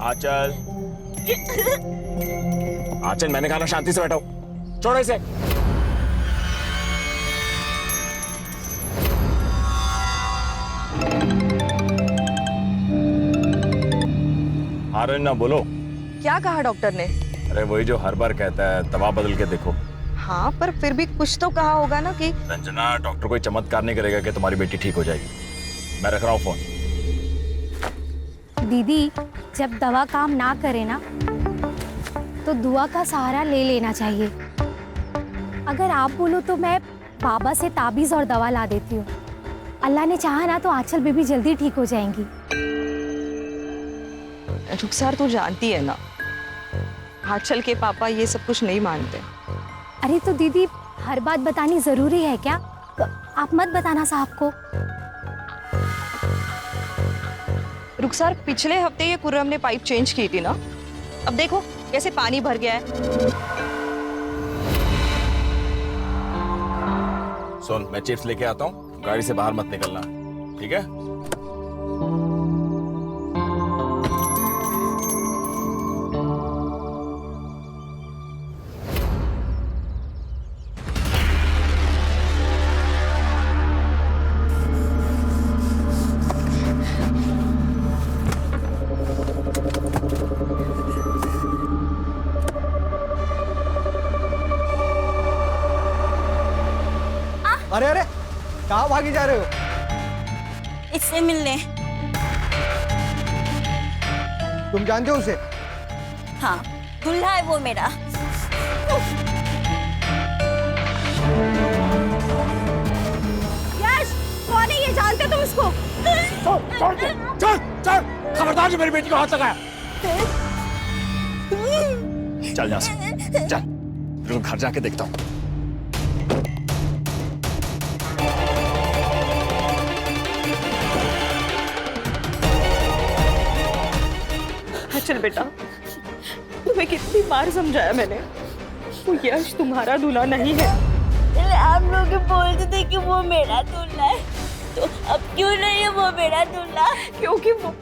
आंचल, आंचल मैंने कहा ना शांति से बैठो, छोड़ो इसे। ना बोलो। क्या कहा डॉक्टर ने? अरे वही जो हर बार कहता है, दवा बदल के देखो। हाँ, पर फिर भी कुछ तो कहा होगा ना कि रंजना, डॉक्टर कोई चमत्कार नहीं करेगा कि तुम्हारी बेटी ठीक हो जाएगी। मैं रख रहा हूँ फोन। दीदी, जब दवा काम ना करे ना तो दुआ का सहारा ले लेना चाहिए। अगर आप बोलो तो मैं बाबा से ताबीज और दवा ला देती हूँ। अल्लाह ने चाहा ना तो आंचल बेबी जल्दी ठीक हो जाएंगी। रुखसार, तू जानती है ना, आंचल के पापा ये सब कुछ नहीं मानते। अरे तो दीदी, हर बात बतानी जरूरी है क्या? तो आप मत बताना साहब को। रुखसार, पिछले हफ्ते ये कुर्रम ने पाइप चेंज की थी ना, अब देखो कैसे पानी भर गया है। सुन, मैं चिप्स लेके आता हूँ, गाड़ी से बाहर मत निकलना, ठीक है? अरे अरे, कहाँ भागी जा रहे हो? इससे मिलने। तुम जानते हो उसे? हाँ, दूल्हा है वो मेरा। यश, कौन है ये? जानते तुम इसको? छोड़ दे, चल चल, खबरदार जो मेरी बेटी को हाथ लगाया। चल यहाँ से, चल, रुक, घर जाके देखता हूँ। चल बेटा, तुम्हें कितनी बार समझाया मैंने, वो यश तुम्हारा दूल्हा नहीं है। आप लोग बोलते थे कि वो मेरा दूल्हा है, तो अब क्यों नहीं है वो मेरा दूल्हा? क्योंकि वो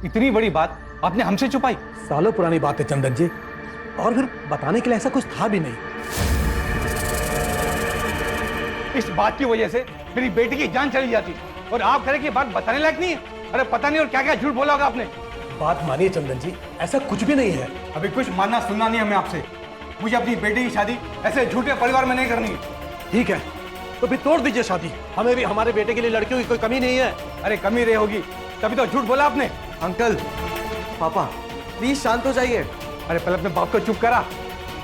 इतनी बड़ी बात आपने हमसे छुपाई? सालों पुरानी बात है चंदन जी, और फिर बताने के लिए ऐसा कुछ था भी नहीं। इस बात की वजह से मेरी बेटी की जान चली जाती, और आप कह रहे कि बात बताने लायक नहीं है? अरे पता नहीं और क्या क्या झूठ बोला होगा आपने। बात मानिए चंदन जी, ऐसा कुछ भी नहीं है। अभी कुछ मानना सुनना नहीं हमें आपसे। मुझे अपनी बेटी की शादी ऐसे झूठे परिवार में नहीं करनी है। ठीक है, तो फिर तोड़ दीजिए शादी। हमें भी हमारे बेटे के लिए लड़कियों की कोई कमी नहीं है। अरे कमी रही होगी, तभी तो झूठ बोला आपने। अंकल, पापा, प्लीज शांत हो जाइए। अरे पहले अपने बाप को चुप करा,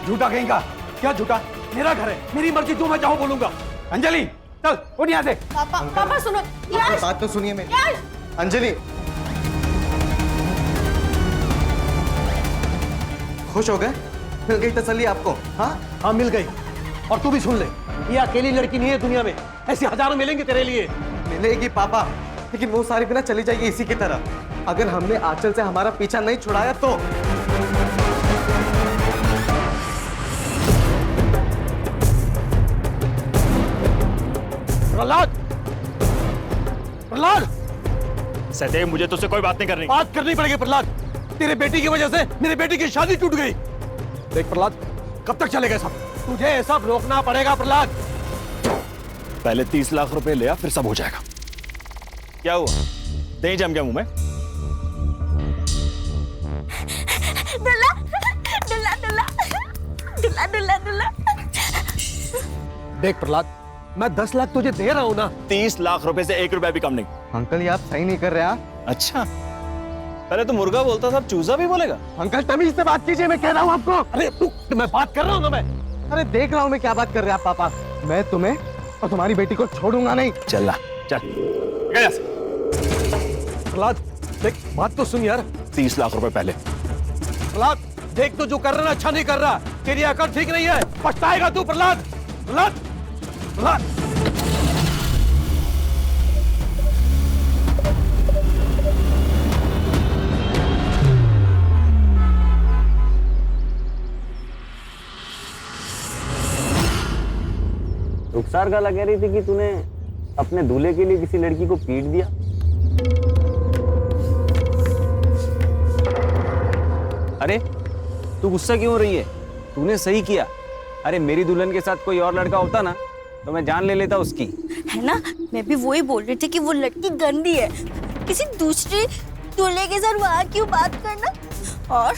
झूठा कहेगा। क्या झूठा? मेरा घर है, मेरी मर्जी, जो मैं चाहूं बोलूंगा। अंजलि, चल उठ यहाँ से। पापा सुनो। बात तो सुनिए मेरी। अंजलि, खुश हो गए? मिल गई तसल्ली आपको? हाँ हाँ, मिल गई। और तू भी सुन ले, ये अकेली लड़की नहीं है दुनिया में, ऐसी हजारों मिलेंगे तेरे लिए। मिलेगी पापा, लेकिन वो सारी बिना चली जाएगी इसी की तरह। अगर हमने आंचल से हमारा पीछा नहीं छुड़ाया तो। प्रहलाद, प्रहलाद, सदैव मुझे तुझसे कोई बात नहीं करनी। बात करनी पड़ेगी प्रहलाद। तेरे बेटी की वजह से मेरी बेटी की शादी टूट गई। देख प्रहलाद, कब तक चलेगा सब? तुझे ये सब रोकना पड़ेगा प्रहलाद। पहले 30 लाख रुपए ले आ, फिर सब हो जाएगा। क्या हुआ? दही जम गया मुंह में? दूल्हा, दूल्हा, दूल्हा, दूल्हा, दूल्हा, दूल्हा। देख प्रहलाद, मैं 10 लाख तुझे दे रहा हूं ना। 30 लाख रुपए से 1 रुपया भी कम नहीं। अंकल, ये आप सही नहीं कर रहे हैं। अच्छा, पहले तो मुर्गा बोलता था, अब चूजा भी बोलेगा? अंकल तमीज से बात कीजिए, मैं कह रहा हूं आपको। अरे तू, मैं बात कर रहा हूं ना मैं। अरे देख रहा हूं मैं क्या बात कर रहे हैं आप पापा। मैं तुम्हें और तुम्हारी बेटी को छोड़ूंगा नहीं। चल ला, चल। प्रहलाद देख, बात तो सुन यार। 30 लाख रुपए पहले। प्रहलाद देख, तो जो कर रहा है अच्छा नहीं कर रहा। तेरी अकल ठीक नहीं है, पछताएगा तू प्रहलाद। प्रहलाद, प्रहलाद। रुखसार खाला कह रही थी कि तूने अपने दूल्हे के लिए किसी लड़की को पीट दिया। अरे तू गुस्सा क्यों हो रही है? तूने सही किया। अरे मेरी दुल्हन के साथ कोई और लड़का होता ना तो मैं जान ले लेता उसकी। है ना, मैं भी वही बोल रही थी कि वो लड़की गंदी है। किसी दूसरे दूल्हे के साथ वहाँ क्यों बात करना? और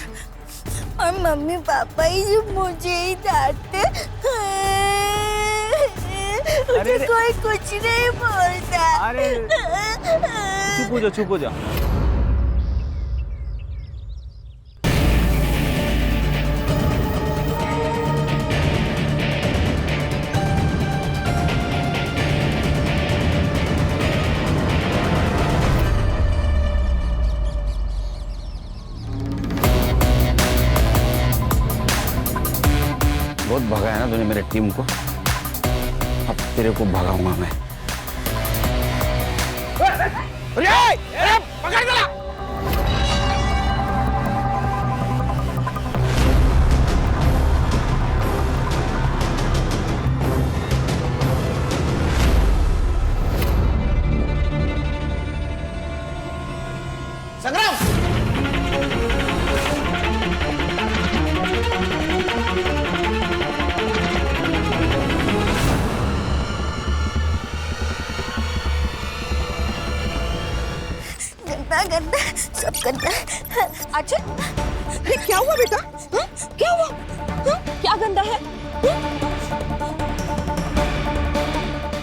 मम्मी पापा ही जो मुझे ही डांटते, मुझे कोई कुछ नहीं बोलता। अरे चुप हो जा। बहुत भगाया ना तूने मेरे टीम को, अब तेरे को भगाऊंगा मैं। पकड़ गया। संग्राम, गंदा सब गंदा। अच्छा ये क्या हुआ बेटा? हा? क्या हुआ? हा? क्या गंदा है?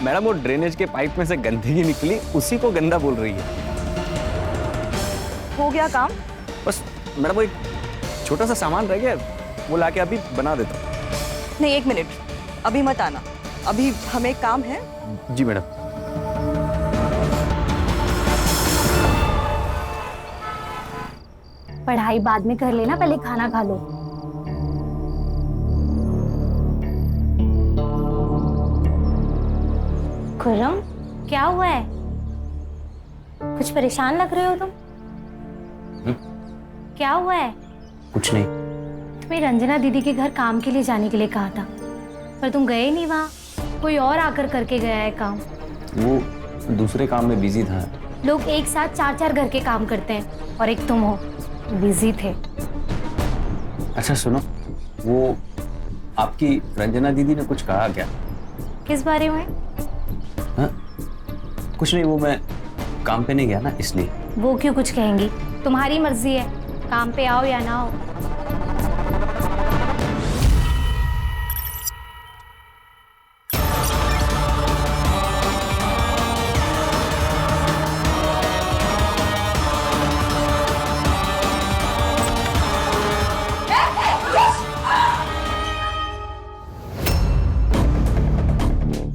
मैडम वो ड्रेनेज के पाइप में से गंदगी निकली, उसी को गंदा बोल रही है। हो गया काम? बस मैडम वो एक छोटा सा सामान रह गया, वो लाके अभी बना देता हूँ। नहीं, 1 मिनट, अभी मत आना, अभी हमें काम है। जी मैडम। पढ़ाई बाद में कर लेना, पहले खाना खा लो। खुर्रम, क्या हुआ है? कुछ परेशान लग रहे हो तुम। क्या हुआ है? कुछ नहीं। तुम्हें रंजना दीदी के घर काम के लिए जाने के लिए कहा था, पर तुम गए नहीं वहाँ, कोई और आकर करके गया है काम। वो दूसरे काम में बिजी था। लोग एक साथ 4-4 घर के काम करते हैं और एक तुम हो, बिजी थे। अच्छा सुनो, वो आपकी रंजना दीदी ने कुछ कहा क्या? किस बारे में? हाँ? कुछ नहीं, वो मैं काम पे नहीं गया ना इसलिए। वो क्यों कुछ कहेंगी? तुम्हारी मर्जी है, काम पे आओ या ना आओ।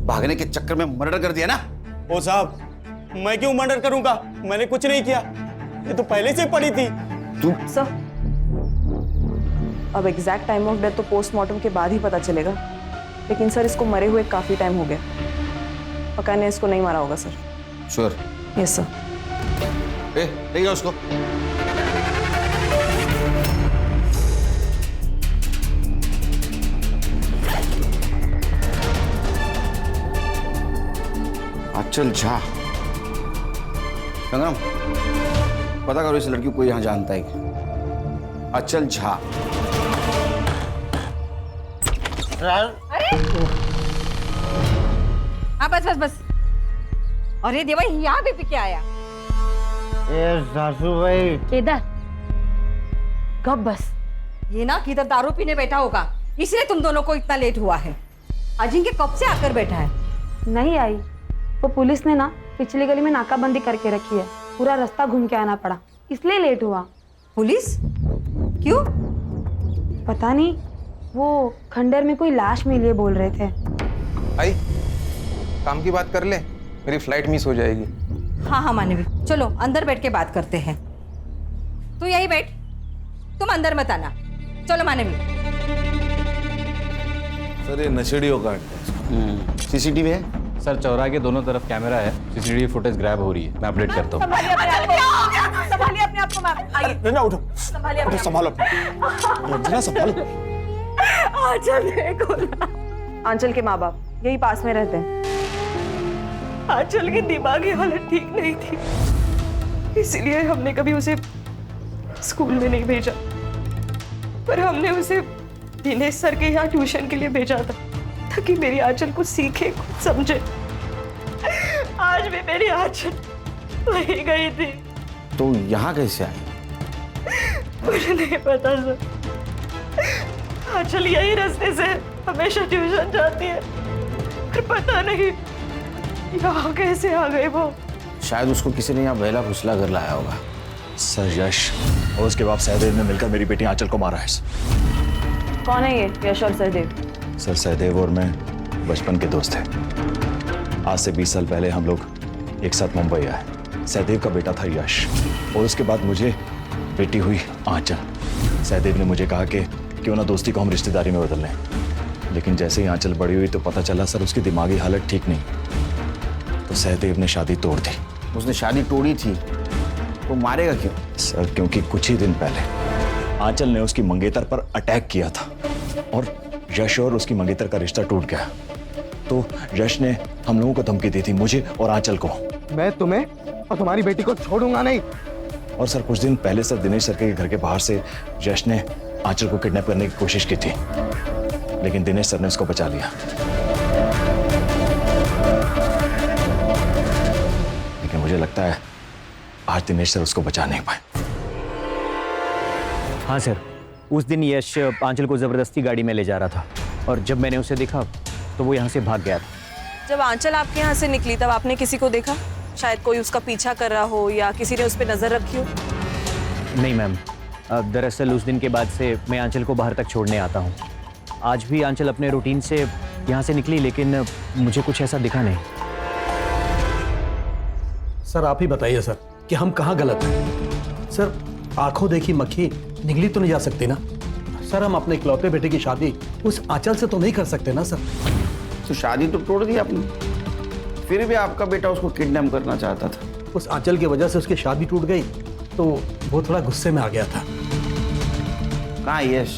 भागने के चक्कर में मर्डर कर दिया ना? ओ साहब, मैं क्यों मर्डर करूंगा? मैंने कुछ नहीं किया, ये तो पहले से पड़ी थी। तू सर, अब एग्जैक्ट टाइम ऑफ डेथ तो पोस्टमार्टम के बाद ही पता चलेगा, लेकिन सर इसको मरे हुए काफी टाइम हो गया। पक्का ने इसको नहीं मारा होगा सर। श्योर? Yes sir. ले जाओ उसको। आंचल झा। संग्राम, पता करो इस लड़की को कोई यहाँ जानता है क्या? आंचल झा। अरे हाँ, बस। अरे देवा, यहाँ भी पी के आया। सासू भाई। केदार, कब बस। ये ना किधर दारू पीने बैठा होगा, इसलिए तुम दोनों को इतना लेट हुआ है। अजिंक्य कब से आकर बैठा है? नहीं आई, वो पुलिस ने ना पिछली गली में नाकाबंदी करके रखी है, पूरा रास्ता घूम के आना पड़ा, इसलिए लेट हुआ। पुलिस? क्यों? पता नहीं, वो खंडर में कोई लाश मिली है बोल रहे थे। आई, काम की बात कर ले, मेरी फ्लाइट मिस हो जाएगी। हाँ मानवी, चलो अंदर बैठ के बात करते हैं। तू यही बैठ, तुम अंदर मत आना। चलो मानवी। सर ये नशेड़ियों का अड्डा है। सीसीटीवी है? सर चौराहे के दोनों तरफ कैमरा है, सीसीटीवी फुटेज ग्रैब हो रही है, मैं अपडेट करता हूँ। संभालिए अपने आप को मैम। आइए। रंजना उठो, संभालिए अपने संभालो। रंजना संभालो। आंचल ने खोला। आंचल के माँ बाप यही पास में रहते हैं। आंचल की दिमागी हालत ठीक नहीं थी, इसलिए हमने कभी उसे स्कूल में नहीं भेजा, पर हमने उसे दिनेश सर के यहाँ ट्यूशन के लिए भेजा था, ताकि मेरी आंचल कुछ सीखे, कुछ समझे। आज भी मेरी आंचल वही गई थी। तो यहाँ कैसे आई? मुझे नहीं पता सर, आंचल यही रास्ते से हमेशा ट्यूशन जाती है, पर पता नहीं यहाँ कैसे आ गई वो। शायद उसको किसी ने यहाँ बहला फुसला कर लाया होगा। सर यश और उसके बाप सहदेव ने मिलकर मेरी बेटी आंचल को मारा है। कौन है ये यश और सहदेव? सर सहदेव और मैं बचपन के दोस्त थे। आज से 20 साल पहले हम लोग एक साथ मुंबई आए। सहदेव का बेटा था यश और उसके बाद मुझे बेटी हुई आंचल। सहदेव ने मुझे कहा कि क्यों ना दोस्ती को हम रिश्तेदारी में बदल लें, लेकिन जैसे ही आंचल बड़ी हुई तो पता चला सर उसकी दिमागी हालत ठीक नहीं, तो सहदेव ने शादी तोड़ दी। उसने शादी तोड़ी थी तो मारेगा क्यों? सर क्योंकि कुछ ही दिन पहले आंचल ने उसकी मंगेतर पर अटैक किया था और यश और उसकी मंगेतर का रिश्ता टूट गया। तो यश ने हम लोगों को धमकी दी थी, मुझे और आंचल को। मैं तुम्हें और तुम्हारी बेटी को छोड़ूंगा नहीं। और सर कुछ दिन पहले सर दिनेश सर के घर के बाहर से यश ने आंचल को किडनैप करने की कोशिश की थी, लेकिन दिनेश सर ने उसको बचा लिया। लेकिन मुझे लगता है आज दिनेश सर उसको बचा नहीं पाए। हाँ सर, उस दिन यश आंचल को जबरदस्ती गाड़ी में ले जा रहा था और जब मैंने उसे देखा तो वो यहाँ से भाग गया था। जब आंचल आपके यहाँ से निकली तब आपने किसी को देखा? शायद कोई उसका पीछा कर रहा हो या किसी ने उस पर नजर रखी हो? नहीं मैम, दरअसल उस दिन के बाद से मैं आंचल को बाहर तक छोड़ने आता हूँ। आज भी आंचल अपने रूटीन से यहाँ से निकली, लेकिन मुझे कुछ ऐसा दिखा नहीं। सर आप ही बताइए सर कि हम कहाँ गलत हैं? सर आंखों देखी मक्खी निगली तो नहीं जा सकती ना सर। हम अपने इकलौते बेटे की शादी उस आंचल से तो नहीं कर सकते ना सर। तो शादी तो तोड़ दी आपने, फिर भी आपका बेटा उसको किडनैप करना चाहता था। उस आंचल की वजह से उसकी शादी टूट गई तो वो थोड़ा गुस्से में आ गया था। कहाँ यश?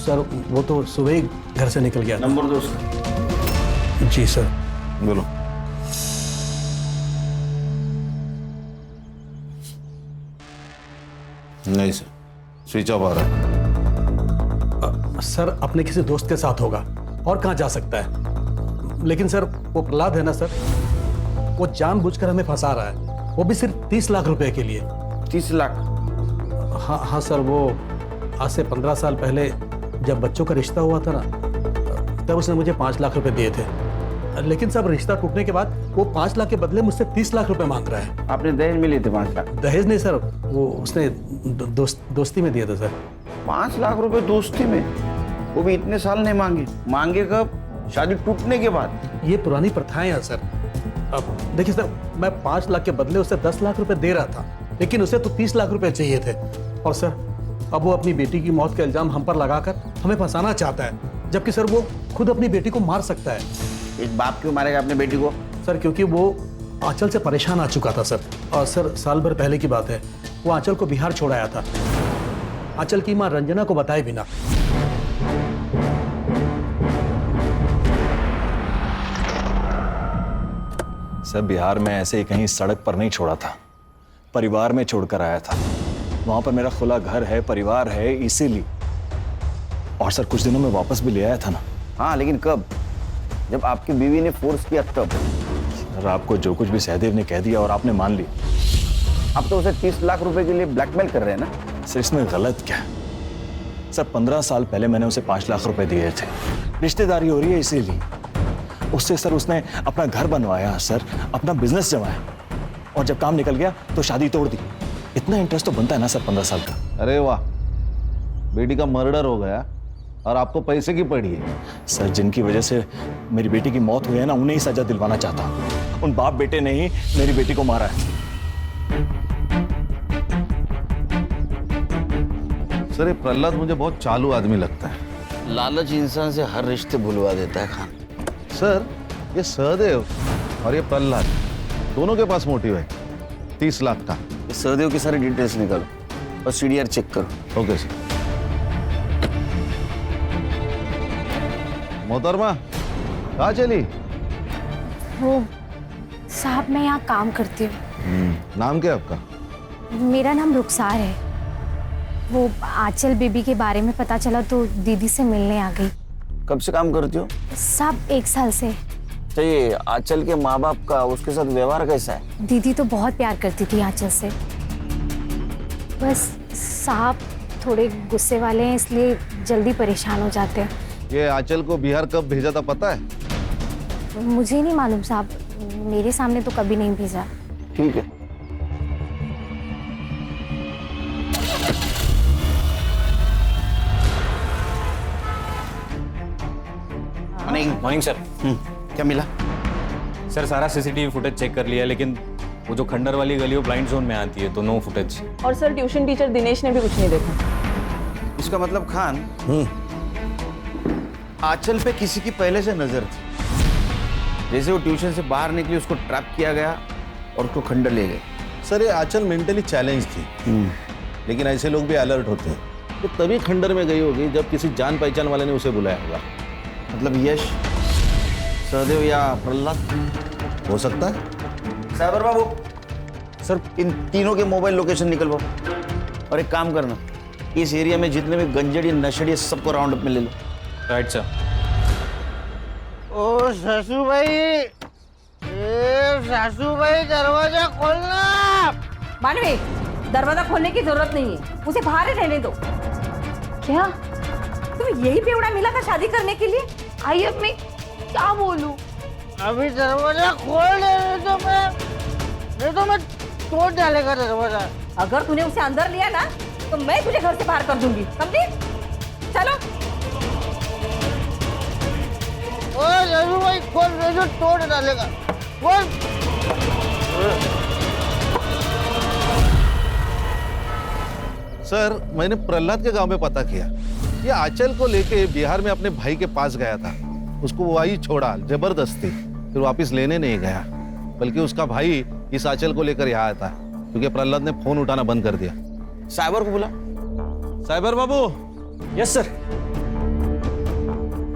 सर वो तो सुबह ही घर से निकल गया। नंबर दो उसका। जी सर। बोलो। नहीं सर, स्विच ऑफ आ रहा है। सर अपने किसी दोस्त के साथ होगा, और कहाँ जा सकता है? लेकिन सर वो प्रहलाद है ना सर, वो जानबूझकर हमें फंसा रहा है, वो भी सिर्फ 30 लाख रुपए के लिए। 30 लाख? हाँ सर, वो आज से 15 साल पहले जब बच्चों का रिश्ता हुआ था ना, तब उसने मुझे 5 लाख रुपए दिए थे। लेकिन सब रिश्ता टूटने के बाद वो 5 लाख के बदले मुझसे 30 लाख रुपए मांग रहा है। आपने दहेज में लिए थे 5 लाख? दहेज नहीं सर, वो उसने दोस्ती में दिया था सर। 5 लाख रुपए दोस्ती में? वो भी इतने साल नहीं मांगे? मांगे कब? शादी टूटने के बाद? ये पुरानी प्रथाएं हैं सर। अब देखिए सर, मैं 5 लाख के बदले उसे 10 लाख रुपए दे रहा था, लेकिन उसे तो 30 लाख रुपए चाहिए थे। और सर अब वो अपनी बेटी की मौत का इल्जाम हम पर लगाकर हमें फंसाना चाहता है, जबकि सर वो खुद अपनी बेटी को मार सकता है। इस बाप क्यों मारेगा अपने बेटी को? सर क्योंकि वो आंचल से परेशान आ चुका था सर। और सर साल भर पहले की बात है, वो आंचल को बिहार छोड़ आया था, आंचल की मां रंजना को बताए बिना। सर बिहार में ऐसे ही कहीं सड़क पर नहीं छोड़ा था, परिवार में छोड़कर आया था। वहां पर मेरा खुला घर है, परिवार है, इसीलिए। और सर कुछ दिनों में वापस भी ले आया था ना। हाँ लेकिन कब? जब आपकी बीवी ने फोर्स किया तब। सर आपको जो कुछ भी सहदेव ने कह दिया और आपने मान लिया। आप तो उसे 30 लाख रुपए के लिए ब्लैकमेल कर रहे हैं ना? सर इसमें गलत क्या है? सर 15 साल पहले मैंने उसे 5 लाख रुपए दिए थे, रिश्तेदारी हो रही है इसीलिए। उससे सर उसने अपना घर बनवाया सर, अपना बिजनेस जमाया, और जब काम निकल गया तो शादी तोड़ दी। इतना इंटरेस्ट तो बनता है ना सर 15 साल का। अरे वाह, बेटी का मर्डर हो गया और आपको पैसे की पड़ी है। सर जिनकी वजह से मेरी बेटी की मौत हुई है ना, उन्हें ही सजा दिलवाना चाहता हूँ। उन बाप बेटे ने ही मेरी बेटी को मारा है। सर ये प्रहलाद मुझे बहुत चालू आदमी लगता है। लालच इंसान से हर रिश्ते भुलवा देता है खान। सर ये सहदेव और ये प्रहलाद दोनों के पास मोटिव है 30 लाख का। सहदेव की सारी डिटेल्स निकालो और सीडीआर चेक करो। Okay sir. मोहतरमा कहाँ चली? वो साहब मैं यहाँ काम करती हूँ। नाम क्या है आपका? मेरा नाम रुखसार है। वो आंचल बेबी के बारे में पता चला तो दीदी से मिलने आ गई। कब से काम करती हो? साहब 1 साल से। तो ये आंचल के माँ बाप का उसके साथ व्यवहार कैसा है? दीदी तो बहुत प्यार करती थी आंचल से, बस साहब थोड़े गुस्से वाले हैं इसलिए जल्दी परेशान हो जाते हैं। ये आंचल को बिहार कब भेजा था पता है? मुझे नहीं मालूम साहब, मेरे सामने तो कभी नहीं भेजा। ठीक है। Morning sir. क्या मिला? सर सारा सीसीटीवी फुटेज चेक कर लिया, लेकिन वो जो खंडर वाली गली वो ब्लाइंड जोन में आती है, तो नो फुटेज। और सर ट्यूशन टीचर दिनेश ने भी कुछ नहीं देखा। इसका मतलब खान आंचल पे किसी की पहले से नजर थी। जैसे वो ट्यूशन से बाहर निकली उसको ट्रैप किया गया और उसको खंडर ले गए। सर ये आंचल मेंटली चैलेंज थी, लेकिन ऐसे लोग भी अलर्ट होते हैं। तो तभी खंडर में गई होगी जब किसी जान पहचान वाले ने उसे बुलाया होगा। मतलब यश, सहदेव या प्रहलाद हो सकता है। साइबर बाबू सर, इन तीनों के मोबाइल लोकेशन निकलवाओ और एक काम करना, इस एरिया में जितने भी गंजड़ी नशेड़ी सबको राउंड अप में ले लो। Right sir. ओ सासू भाई, सासू भाई दरवाजा खोलना। मानवी, दरवाजा खोलने की जरूरत नहीं है, उसे बाहर ही रहने दो। क्या तुम्हें यही बेवड़ा मिला था शादी करने के लिए? आई अब मैं क्या बोलूं? अभी दरवाजा खोल दे तो मैं तोड़ डालेगा दरवाजा। अगर तूने उसे अंदर लिया ना तो मैं तुझे घर से बाहर कर दूंगी, समझी? चलो। ओ सासू भाई खोल दे तो तोड़ डालेगा। खोल। सर मैंने प्रहलाद के गांव में पता किया, ये आंचल को लेके बिहार में अपने भाई के पास गया था। उसको वही छोड़ा जबरदस्ती, फिर वापस लेने नहीं गया, बल्कि उसका भाई इस आंचल को लेकर यहाँ आया था, क्योंकि प्रहलाद ने फोन उठाना बंद कर दिया। साइबर को बुला। साइबर बाबू। Yes sir.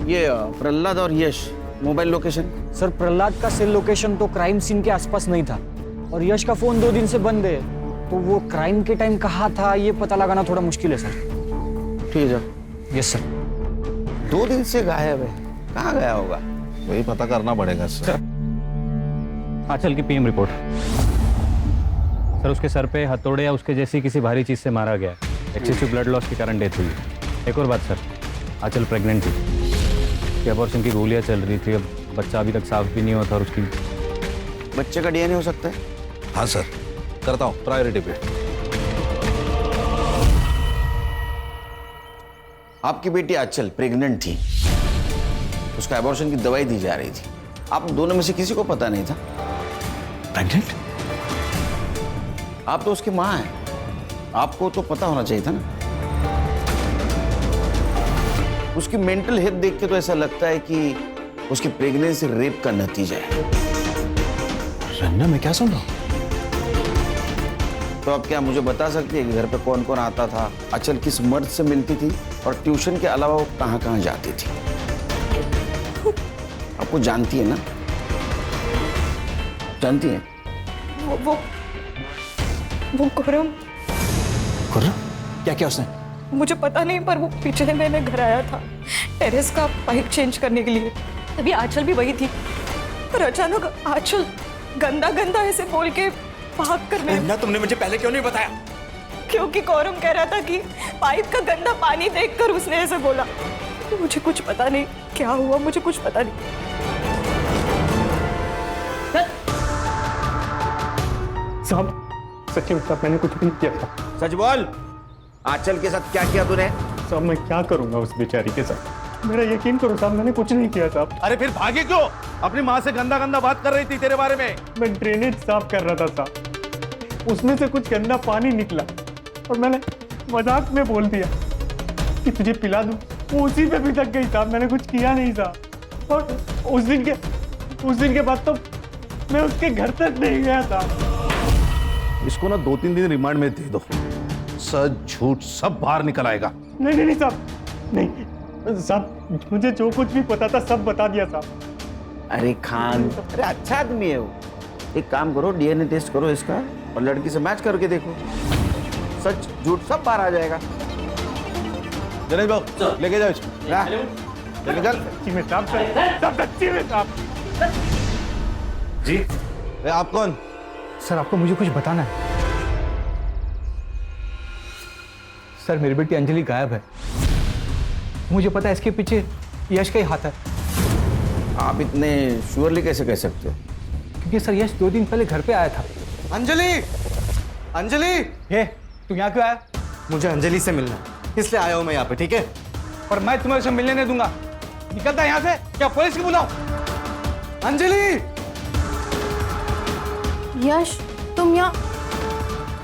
ये प्रहलाद और Yash mobile location? Sir Prahlad का सेल लोकेशन तो क्राइम सीन के आसपास नहीं था, और यश का फोन 2 दिन से बंद है, तो वो क्राइम के टाइम कहाँ था ये पता लगाना थोड़ा मुश्किल है सर। ठीक है। Yes sir. 2 दिन से गायब है, कहाँ गया होगा? वही पता करना पड़ेगा सर। आंचल की पीएम रिपोर्ट। सर उसके सर पे हथौड़े या उसके जैसी किसी भारी चीज से मारा गया। एक्सेसिव ब्लड लॉस के कारण डेथ हुई। एक और बात सर, आंचल प्रेग्नेंट थी, अबॉर्शन की गोलियां चल रही थी, अब बच्चा अभी तक साफ भी नहीं हुआ था, और उसकी बच्चे का डीएनए हो सकता है? हाँ सर, करता हूँ प्रायोरिटी पे। आपकी बेटी आंचल प्रेग्नेंट थी, उसका एबॉर्शन की दवाई दी जा रही थी, आप दोनों में से किसी को पता नहीं था? प्रेग्नेंट? आप तो उसकी माँ हैं, आपको तो पता होना चाहिए था ना। उसकी मेंटल हेल्थ देख के तो ऐसा लगता है कि उसकी प्रेगनेंसी रेप का नतीजा है। रन्ना मैं क्या सुन रहा हूँ? तो आप क्या मुझे बता सकती है कि घर पे कौन कौन आता था, आंचल किस मर्द से मिलती थी, और ट्यूशन के अलावा वो कहाँ कहाँ जाती थी? आपको जानती है ना? जानती है? वो खुर्रम। खुर्रम? क्या क्या उसने? मुझे पता नहीं, पर वो पिछले महीने घर आया था टेरेस का पाइप चेंज करने के लिए, तभी आंचल भी वही थी, पर अचानक आंचल गंदा गंदा ऐसे बोल के भाग कर ना, तुमने मुझे पहले क्यों नहीं बताया? क्योंकि कौरम कह रहा था कि पाइप का गंदा पानी देखकर उसने ऐसे बोला। मुझे कुछ पता नहीं क्या हुआ, मुझे कुछ पता नहीं। साहब सच्ची में साहब मैंने कुछ भी नहीं किया था। सच बोल, आंचल के साथ क्या किया तूने? साहब मैं क्या करूंगा उस बेचारी के साथ, मेरा यकीन करो साहब, मैंने कुछ नहीं किया साहब। अरे फिर भागे क्यों? अपनी माँ से गंदा गंदा बात कर रही थी तेरे बारे में। मैं ड्रेनेज साफ कर रहा था साहब, उसमें से कुछ गंदा पानी निकला और मैंने मजाक में बोल दिया कि तुझे पिला दूं, वो उसी पे भी तक गई साहब, मैंने कुछ किया नहीं साहब। और उस दिन के बाद तो मैं उसके घर तक नहीं गया था। इसको ना 2-3 दिन रिमांड में दे दो, सच झूठ सब बाहर निकल आएगा। नहीं साहब, नहीं साहब, मुझे जो कुछ भी पता था सब बता दिया साहब। अरे खान, अरे अच्छा आदमी है वो। एक काम करो, डीएनए टेस्ट करो इसका और लड़की से मैच करके देखो, सच झूठ सब बाहर आ जाएगा। दिनेश बाबू लेके जाओ इसको, लेके चल। सच्ची में साहब, सब सच्ची में साहब। जी आप कौन? सर आपको मुझे कुछ बताना है। सर मेरी बेटी अंजलि गायब है, मुझे पता है इसके पीछे यश का ही हाथ है। आप इतने श्योरली कैसे कह सकते हो? क्योंकि सर यश 2 दिन पहले घर पे आया था। अंजलि, अंजलि, ये तू यहाँ क्यों आया? मुझे अंजलि से मिलना है, इसलिए आया हूँ मैं यहाँ पे, ठीक है? और मैं तुम्हें उसे मिलने नहीं दूंगा। निकलता यहाँ से, क्या पुलिस को बुलाओ? अंजलि! यश तुम यहाँ?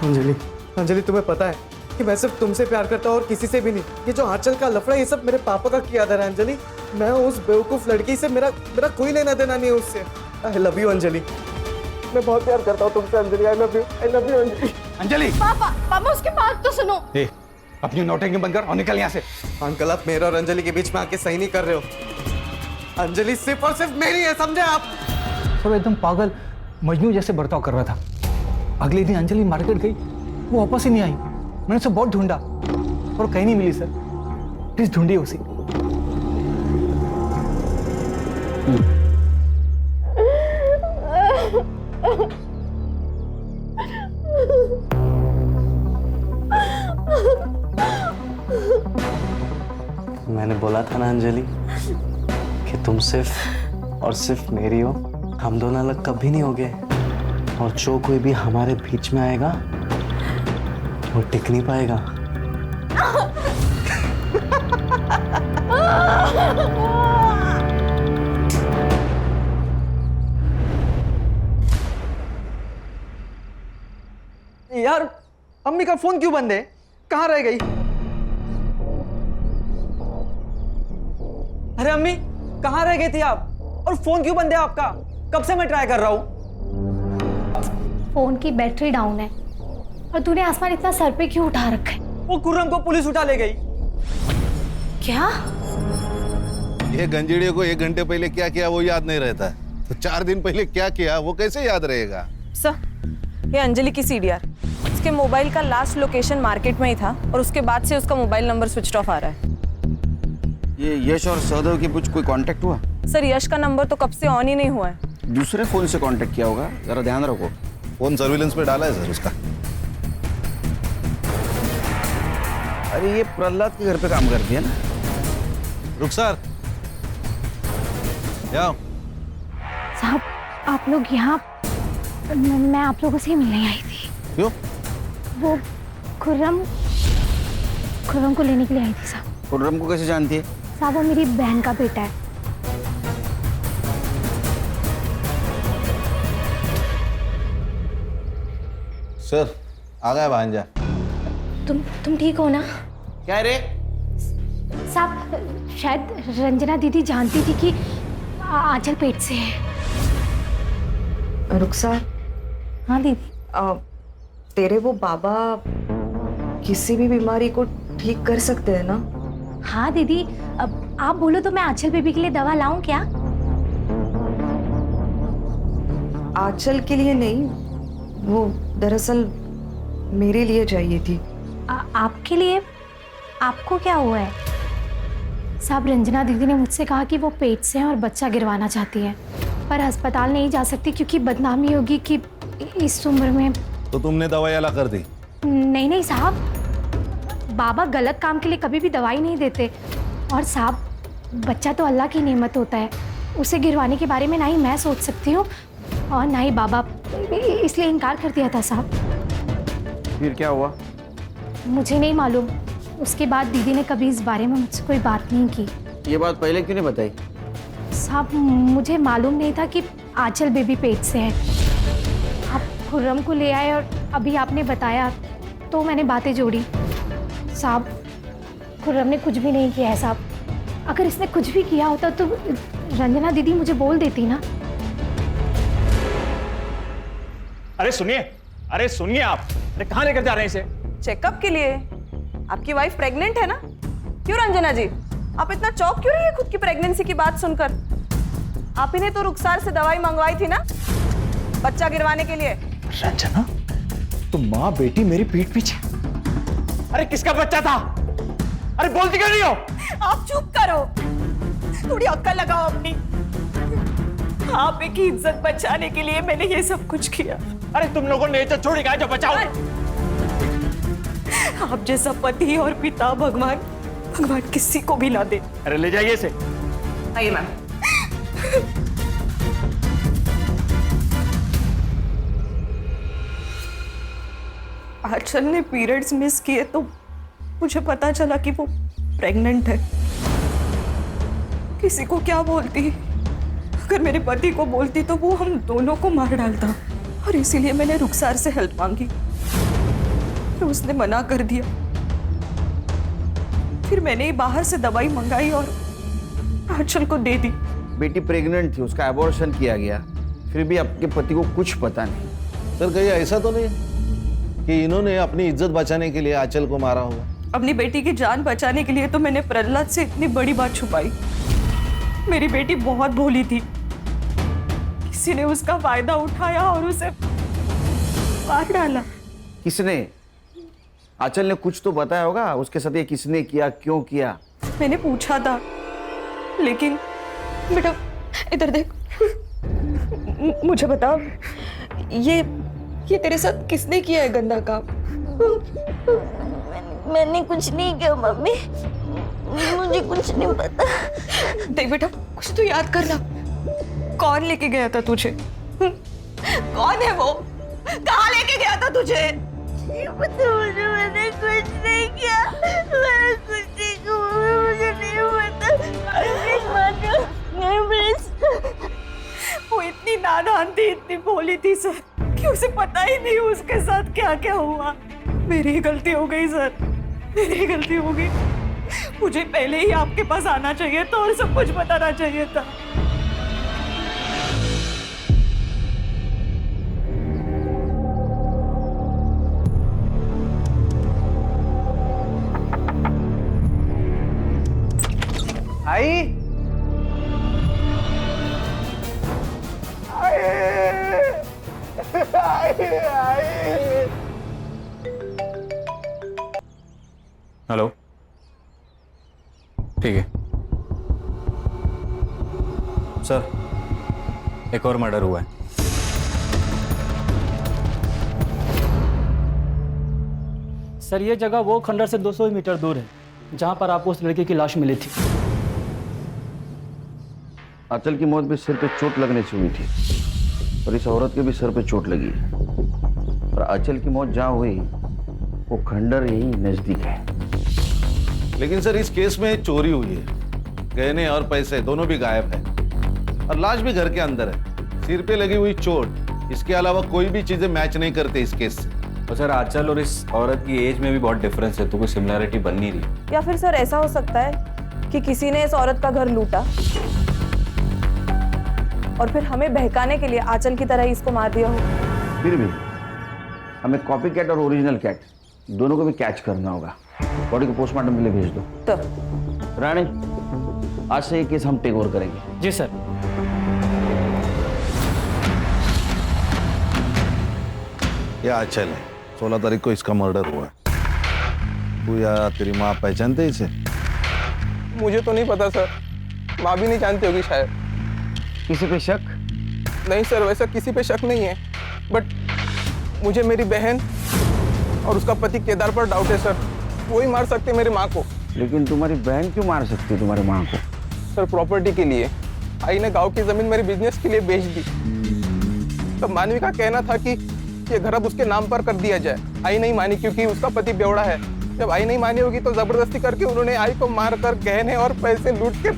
अंजलि, अंजलि तुम्हें पता है कि मैं सिर्फ तुमसे प्यार करता हूँ और किसी से भी नहीं। ये जो आंचल का लफड़ा, ये सब मेरे पापा का किया था अंजलि। मैं उस बेवकूफ लड़की से, मेरा कोई लेना देना नहीं है उससे। आई लव यू अंजलि, मैं बहुत प्यार करता हूँ तुमसे Anjali. I love you Anjali. Anjali! पापा उसकी बात तो सुनो। अपनी नौटंकी बंद कर और निकल यहाँ से। अंकल आप मेरे और अंजलि के बीच में आके सही नहीं कर रहे हो। अंजलि सिर्फ और सिर्फ मेरी है, समझे आप? सब एकदम पागल मजनू जैसे बर्ताव कर रहा था। अगले दिन अंजलि मार्केट गई, वो वापस ही नहीं आई। मैंने उसे बहुत ढूंढा और कहीं नहीं मिली। सर प्लीज ढूंढिए उसे। मैंने बोला था ना अंजलि कि तुम सिर्फ और सिर्फ मेरी हो। हम दोनों अलग कभी नहीं होंगे, और जो कोई भी हमारे बीच में आएगा वो टिक नहीं पाएगा। यार अम्मी का फोन क्यों बंद है? कहाँ रह गई? अरे अम्मी कहाँ रह गई थी आप? और फोन क्यों बंद है आपका? कब से मैं ट्राई कर रहा हूँ। फोन की बैटरी डाउन है। और तूने आसमान इतना सर पे क्यों उठा रखा है? वो खुर्रम को पुलिस उठा ले गई। क्या? ये गंजेड़ियों को 1 घंटे पहले क्या किया वो याद नहीं रहता है, तो 4 दिन पहले क्या किया वो कैसे याद रहेगा? सर ये अंजलि की सीडीआर, उसके मोबाइल का लास्ट लोकेशन मार्केट में ही था और उसके बाद से उसका मोबाइल नंबर स्विच ऑफ आ रहा है। ये यश और सहदेव के कुछ कोई कांटेक्ट हुआ? सर यश का नंबर तो कब से ऑन ही नहीं हुआ है। दूसरे फोन से कांटेक्ट किया होगा, जरा ध्यान रखो। फोन सर्विलेंस पे डाला है सर उसका। अरे ये प्रहलाद के घर पे काम करती है ना? रुखसार आओ। साहब आप लोग यहाँ? मैं आप लोगों से मिलने आई थी। क्यों? वो खुर्रम को लेने के लिए आई थी साहब। खुर्रम को कैसे जानती है? साहब वो मेरी बहन का बेटा है। सर आ गया भांजा। तुम ठीक हो ना? क्या रे? साहब शायद रंजना दीदी जानती थी कि आंचल पेट से है। रुखसार। हाँ दीदी। तेरे वो बाबा किसी भी बीमारी को ठीक कर सकते हैं ना? हाँ दीदी, अब आप बोलो तो मैं आंचल बेबी के लिए दवा लाऊं क्या? आंचल के लिए नहीं, वो दरअसल मेरे लिए चाहिए थी। आपके लिए? आपको क्या हुआ है? साहब रंजना दीदी ने मुझसे कहा कि वो पेट से है और बच्चा गिरवाना चाहती है, पर अस्पताल नहीं जा सकती क्योंकि बदनामी होगी कि इस उम्र में। तो तुमने दवाई अला कर दी? नहीं साहब, बाबा गलत काम के लिए कभी भी दवाई नहीं देते। और साहब बच्चा तो अल्लाह की नेमत होता है, उसे गिरवाने के बारे में ना ही मैं सोच सकती हूँ और ना ही बाबा, इसलिए इनकार कर दिया था साहब। फिर क्या हुआ? मुझे नहीं मालूम। उसके बाद दीदी ने कभी इस बारे में मुझसे कोई बात नहीं की। ये बात पहले क्यों नहीं बताई? साहब मुझे मालूम नहीं था कि आंचल बेबी पेट से है। आप खुर्रम को ले आए और अभी आपने बताया तो मैंने बातें जोड़ी। साहब खुर्रम ने कुछ भी नहीं किया है साहब। अगर इसने कुछ भी किया होता तो रंजना दीदी मुझे बोल देती ना। अरे सुनिए आप, अरे कहाँ लेकर जा रहे हैं इसे? चेकअप के लिए। आपकी वाइफ प्रेग्नेंट है ना? क्यों रंजना जी, आप इतना चौंक क्यों रही है खुद की प्रेगनेंसी की बात सुनकर? आप ही ने तो रुखसार से दवाई मंगवाई थी ना, बच्चा गिरवाने के लिए। रंजना, तो माँ बेटी मेरी पीठ पीछे। अरे किसका बच्चा था? अरे बोलती क्यों नहीं हो? आप चुप करो, थोड़ी अक्ल लगाओ अपनी। आप की इज्जत बचाने के लिए मैंने ये सब कुछ किया। अरे तुम लोगों ने इज्जत छोड़ी का जो बचाओ। आप जैसा पति और पिता भगवान किसी को भी ना दे। अरे ले जाइए इसे। आइए मैम। आंचल ने पीरियड्स मिस किए तो मुझे पता चला कि वो प्रेग्नेंट है। किसी को क्या बोलती, अगर मेरे पति को बोलती तो वो हम दोनों को मार डालता, और इसीलिए मैंने रुखसार से हेल्प मांगी, तो उसने मना कर दिया। फिर मैंने बाहर से दवाई मंगाई और आंचल को दे दी। बेटी प्रेग्नेंट थी, उसका अबॉर्शन किया गया, फिर भी आपके पति को कुछ पता नहीं। सर कहीं ऐसा तो नहीं कि इन्होंने अपनी इज्जत बचाने के लिए आंचल को मारा होगा? अपनी बेटी की जान बचाने के लिए तो मैंने प्रहलाद से इतनी बड़ी बात छुपाई। मेरी बेटी बहुत भोली थी, किसी ने उसका फायदा उठाया और उसे मार डाला। किसने? आंचल ने कुछ तो बताया होगा उसके साथ, ये किसने किया, क्यों किया? मैंने पूछा था, लेकिन बेटा इधर देख, मुझे बता, ये तेरे साथ किसने किया है गंदा काम? मैंने कुछ नहीं किया मम्मी, मुझे कुछ नहीं पता। देख बेटा, कुछ तो याद करना, कौन लेके गया था तुझे? कौन है वो? कहाँ लेके गया था तुझे? मुझे मैंने कुछ नहीं किया, मैंने कुछ नहीं किया, मुझे नहीं पता। वो इतनी नादान थी, इतनी भोली थी सर, कि उसे पता ही नहीं उसके साथ क्या क्या हुआ। मेरी ही गलती हो गई सर, मेरी ही गलती हो गई। मुझे पहले ही आपके पास आना चाहिए था और सब कुछ बताना चाहिए था। आई हेलो, ठीक है सर, एक और मर्डर हुआ है। सर ये जगह वो खंडर से 200 मीटर दूर है जहां पर आपको उस लड़के की लाश मिली थी। आंचल की मौत भी सिर पे चोट लगने से हुई थी और इस औरत के भी सिर पे चोट लगी है, और आंचल की मौत जहां हुई वो खंडर यही नजदीक है। लेकिन सर इस केस में चोरी हुई है, गहने और पैसे दोनों भी गायब है, और लाश भी घर के अंदर है। सिर पे लगी हुई चोट, इसके अलावा कोई भी चीजें मैच नहीं करते इस केस से। और सर आंचल और इस औरत की एज में भी बहुत डिफरेंस है, तो कोई सिमिलरिटी बन नहीं रही। या फिर सर ऐसा हो सकता है कि किसी ने इस औरत का घर लूटा और फिर हमें बहकाने के लिए आंचल की तरह ही इसको मार दिया हो। फिर भी हमें कॉपी कैट और ओरिजिनल कैट दोनों को भी कैच करना होगा। बॉडी को पोस्टमार्टम के लिए भेज दो। तो रानी, आज से ये केस हम टेक ओवर करेंगे। जी सर। ये आंचल है, 16 तारीख को इसका मर्डर हुआ है। तू या तेरी माँ पहचानते इसे? मुझे तो नहीं पता सर, माँ भी नहीं जानती होगी शायद। किसी पे शक? नहीं सर, वैसा किसी पे शक नहीं है, बट मुझे मेरी बहन और उसका पति केदार पर डाउट है सर। वो ही मार सकते मेरी माँ को। लेकिन तुम्हारी बहन क्यों मार सकती है तुम्हारी माँ को? सर प्रॉपर्टी के लिए। आई ने गांव की जमीन मेरे बिजनेस के लिए बेच दी। तब मानवी का कहना था कि ये घर अब उसके नाम पर कर दिया जाए। आई नहीं मानी क्योंकि उसका पति बेवड़ा है। जब आई नहीं मानी होगी तो जबरदस्ती करके उन्होंने आई को मारकर गहने और पैसे लूट कर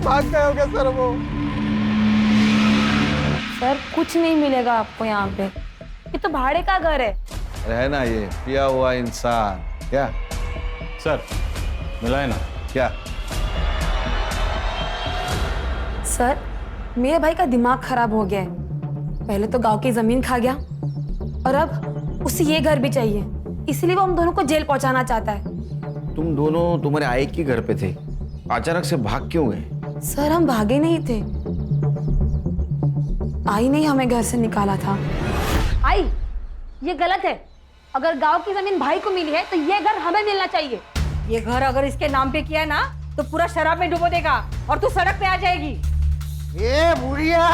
भाग गए होंगे सर वो। सर कुछ नहीं मिलेगा आपको यहाँ पे, ये तो भाड़े का घर है। है ना ये पिया हुआ इंसान। क्या सर मिला है ना? क्या सर मेरे भाई का दिमाग खराब हो गया है। पहले तो गांव की जमीन खा गया और अब उसे ये घर भी चाहिए, इसलिए वो हम दोनों को जेल पहुंचाना चाहता है। तुम दोनों तुम्हारे आई के घर पे थे, अचानक से भाग क्यों गए? सर हम भागे नहीं थे, आई ने हमें घर से निकाला था। आई, ये गलत है। अगर गांव की जमीन भाई को मिली है तो ये घर हमें मिलना चाहिए। ये घर अगर इसके नाम पे किया ना तो पूरा शराब में डुबो देगा और तू सड़क पे आ जाएगी। ये बुढ़िया,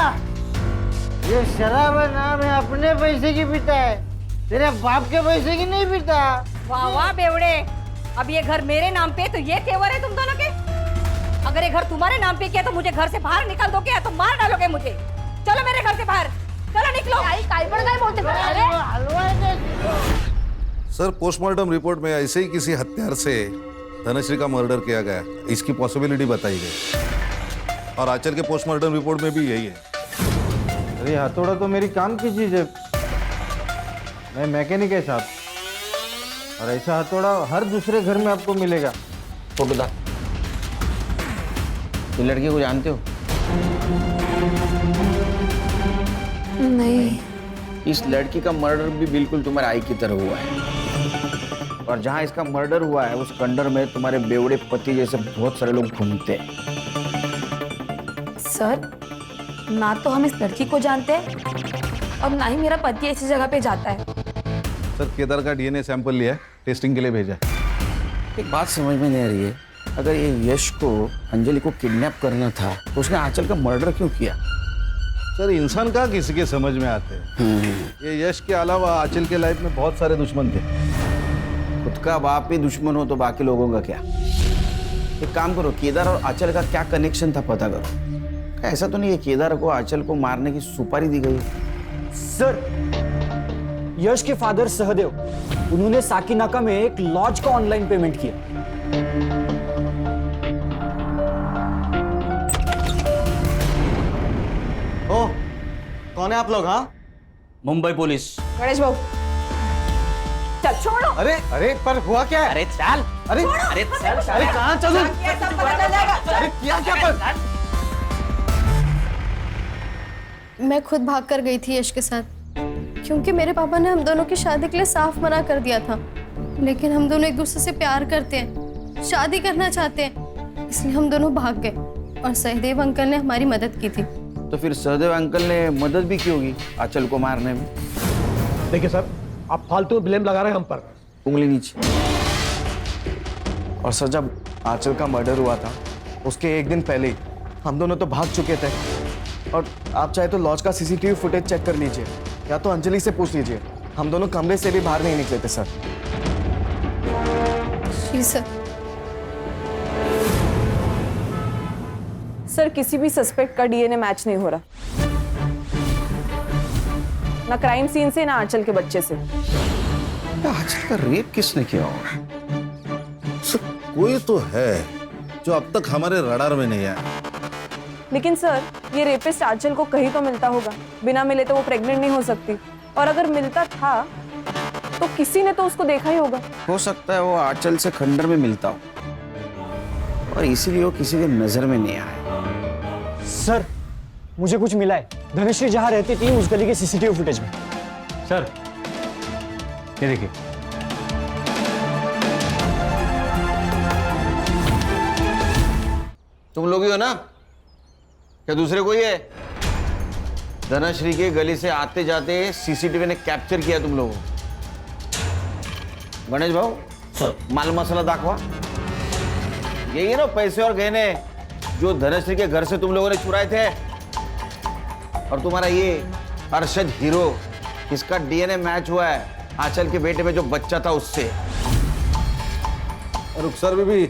ये शराब नाम है, अपने पैसे की पीता है, तेरे बाप के पैसे की नहीं पीता। वाह वाह बेवड़े, अब ये घर मेरे नाम पे तो ये तेवर है तुम दोनों के। अगर ये घर तुम्हारे नाम पे किया तो मुझे घर से बाहर निकाल दोगे या तो मार डालोगे मुझे। चलो मेरे घर से बाहर, चलो निकलो। आई काय पड़ गए बोलते सर, पोस्टमार्टम रिपोर्ट में ऐसे ही किसी हत्यार से धनश्री का मर्डर किया गया, इसकी पॉसिबिलिटी बताई गई और आंचल के पोस्टमार्टम रिपोर्ट में भी यही है। अरे हथौड़ा तो मेरी काम की चीज है, मैं मैकेनिक है साहब, और ऐसा हथौड़ा हर दूसरे घर में आपको मिलेगा। फोटो दा। ये लड़की को जानते हो? नहीं। इस लड़की का मर्डर भी बिल्कुल तुम्हारे आई की तरह हुआ है, और जहां इसका मर्डर हुआ है उस खंडर में तुम्हारे बेवड़े पति जैसे बहुत सारे लोग घूमते हैं। सर, ना तो हम इस लड़की को जानते हैं और ना ही मेरा पति ऐसी जगह पे जाता है। सर, केदार का डीएनए सैंपल लिया है, टेस्टिंग के लिए भेजा है। एक बात समझ में नहीं आ रही है, अगर ये यश को अंजलि को किडनैप करना था तो उसने आंचल का मर्डर क्यों किया? सर, इंसान का किसी के समझ में आते हैं। ये यश के अलावा आंचल के लाइफ में बहुत सारे दुश्मन थे। खुद का बाप ही दुश्मन हो तो बाकी लोगों का क्या? एक काम करो, केदार और आंचल का क्या कनेक्शन था पता करो। ऐसा तो नहीं है केदार को आंचल को मारने की सुपारी दी गई? सर, यश के फादर सहदेव, उन्होंने साकीनाका में एक लॉज का ऑनलाइन पेमेंट किया। ओ, कौन है आप लोग? हाँ, मुंबई पुलिस। गणेश भाऊ, चल छोड़ो। अरे अरे, पर हुआ क्या है? अरे चल, अरे अरे चल, अरे कहाँ चलूं? सब पता चल जाएगा। अरे किया क्या पर? मैं खुद भाग कर गई थी यश के साथ, क्योंकि मेरे पापा ने हम दोनों की शादी के लिए साफ मना कर दिया था। लेकिन हम दोनों एक दूसरे से प्यार करते हैं, शादी करना चाहते हैं, इसलिए हम दोनों भाग गए और सहदेव अंकल ने हमारी मदद की थी। तो फिर सहदेव अंकल ने मदद भी की होगी आंचल को मारने में। देखिए सर, आप फालतू ब्लेम लगा रहे हैं हम पर। उंगली नीचे। और सर, जब आंचल का मर्डर हुआ था उसके एक दिन पहले ही हम दोनों तो भाग चुके थे, और आप चाहे तो लॉज का सीसीटीवी फुटेज चेक कर लीजिए या तो अंजलि से पूछ लीजिए, हम दोनों कमरे से भी बाहर नहीं निकले थे सर। जी सर। सर, किसी भी सस्पेक्ट का डीएनए मैच नहीं हो रहा, ना क्राइम सीन से ना आंचल के बच्चे से। आंचल का रेप किसने किया होगा? सर, कोई तो है जो अब तक हमारे रडार में नहीं आया। लेकिन सर, ये रेपिस्ट आंचल को कहीं तो मिलता होगा, बिना मिले तो वो प्रेग्नेंट नहीं हो सकती, और अगर मिलता था तो किसी ने तो उसको देखा ही होगा। हो सकता है वो आंचल से खंडर में मिलता हो और इसीलिए वो किसी के नजर में नहीं आया। सर, मुझे कुछ मिला है। धनश्री जहां रहती थी उस गली के सीसीटीवी फुटेज में। सर, ये देखिए। तुम लोग ही हो ना? क्या दूसरे कोई है? धनश्री के गली से आते जाते सीसीटीवी ने कैप्चर किया तुम लोगों। गणेश भाऊ, माल मसाला दाखवा। यही है ना पैसे और गहने जो धनश्री के घर से तुम लोगों ने चुराए थे? और तुम्हारा ये अरशद हीरो, इसका डीएनए मैच हुआ है आंचल के बेटे में जो बच्चा था उससे। रुखसर भी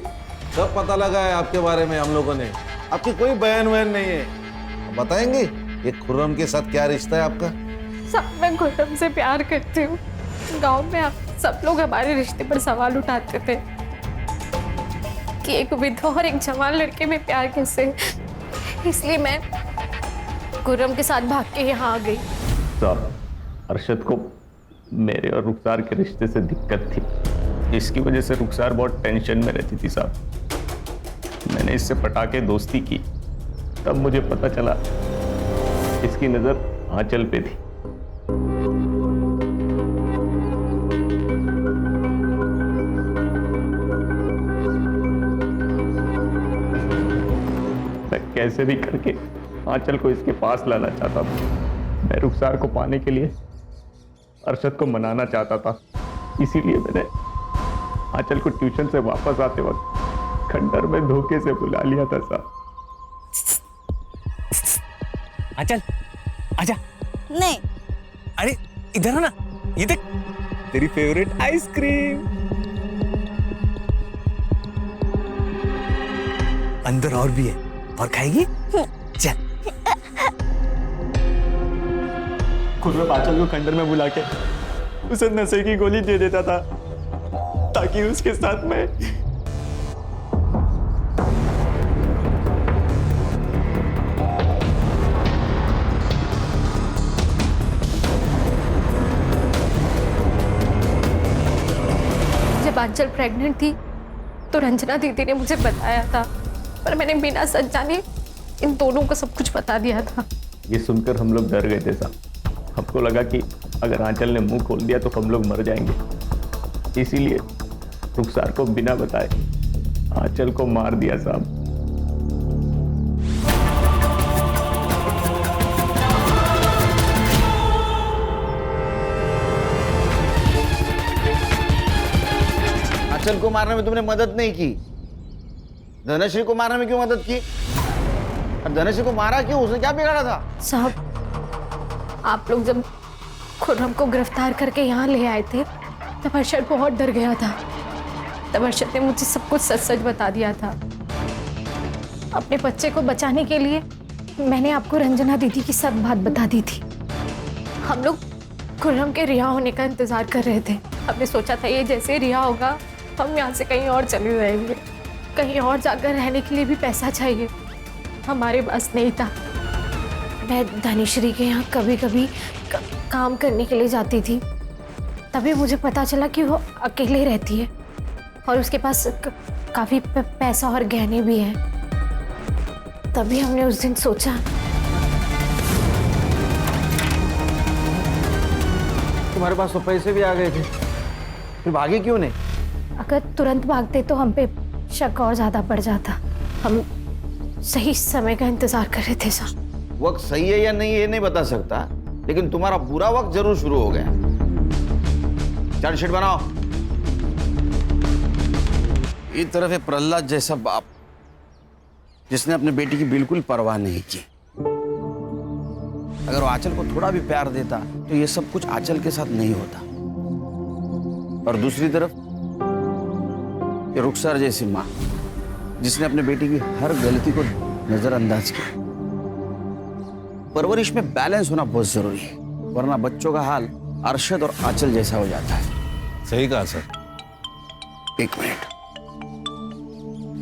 सब पता लगा है आपके बारे में हम लोगों ने। आपकी कोई बयान वयान नहीं है, बताएंगे ये खुर्रम के साथ क्या रिश्ता है आपका? सब, मैं खुर्रम से प्यार करती हूँ। गांव में आप सब लोग हमारे रिश्ते पर सवाल उठाते थे कि एक विधवा और एक जवान लड़के में प्यार कैसे, इसलिए मैं खुर्रम के साथ भाग के यहाँ आ गई। साहब, अरशद को मेरे और रुखसार के रिश्ते से दिक्कत थी, इसकी वजह से रुखसार बहुत टेंशन में रहती थी साहब। मैंने इससे पटाके दोस्ती की, तब मुझे पता चला इसकी नजर आंचल पे थी। मैं कैसे भी करके आंचल को इसके पास लाना चाहता था, मैं रुखसार को पाने के लिए अरशद को मनाना चाहता था, इसीलिए मैंने आंचल को ट्यूशन से वापस आते वक्त खंडर में धोखे से बुला लिया था साहब। आंचल आजा। नहीं। अरे इधर है ना, ये देख तेरी फेवरेट आइसक्रीम। अंदर और भी है, और खाएगी? चल। खुर्रम आंचल को खंडर में बुला के उसे नशे की गोली दे देता था ताकि उसके साथ में जब आंचल प्रेग्नेंट थी तो रंजना दीदी ने मुझे बताया था, पर मैंने बिना सच जाने इन दोनों को सब कुछ बता दिया था। ये सुनकर हम लोग डर गए थे साहब। हमको लगा कि अगर आंचल ने मुंह खोल दिया तो हम लोग मर जाएंगे, इसीलिए रुखसार को बिना बताए आंचल को मार दिया साहब। आंचल को मारने में तुमने मदद नहीं की, धनश्री को मारने में क्यों मदद की? और धनश्री को मारा क्यों? उसने क्या बिगाड़ा था? साहब, आप लोग जब खुर्रम को गिरफ्तार करके यहाँ ले आए थे तब अरशद बहुत डर गया था। तब अरशद ने मुझे सब कुछ सच सच बता दिया था। अपने बच्चे को बचाने के लिए मैंने आपको रंजना दीदी की सब बात बता दी थी। हम लोग खुर्रम के रिहा होने का इंतजार कर रहे थे। हमने सोचा था ये जैसे रिहा होगा हम यहाँ से कहीं और चले जाएंगे। कहीं और जाकर रहने के लिए भी पैसा चाहिए, हमारे पास नहीं था। मैं धनीश्री के यहाँ कभी कभी काम करने के लिए जाती थी, तभी मुझे पता चला कि वो अकेले रहती है और उसके पास काफ़ी पैसा और गहने भी हैं। तभी हमने उस दिन सोचा। तुम्हारे पास तो पैसे भी आ गए थे, फिर भागे क्यों नहीं? अगर तुरंत भागते तो हम पे शक और ज़्यादा बढ़ जाता। हम सही समय का इंतजार कर रहे थे साहब। वक्त सही है या नहीं ये नहीं बता सकता, लेकिन तुम्हारा बुरा वक्त जरूर शुरू हो गया। चार्जशीट बनाओ। एक तरफ है प्रहलाद जैसा बाप जिसने अपने बेटी की बिल्कुल परवाह नहीं की। अगर वो आंचल को थोड़ा भी प्यार देता तो ये सब कुछ आंचल के साथ नहीं होता। और दूसरी तरफ ये रुखसार जैसी माँ जिसने अपने बेटी की हर गलती को नजरअंदाज किया। परवरिश में बैलेंस होना बहुत जरूरी है, वरना बच्चों का हाल अरशद और आंचल जैसा हो जाता है। सही कहा सर। एक minute.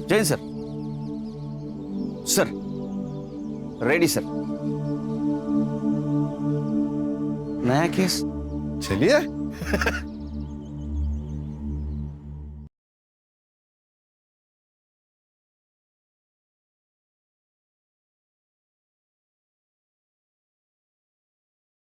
Jain sir. Sir ready sir. नया केस चलिए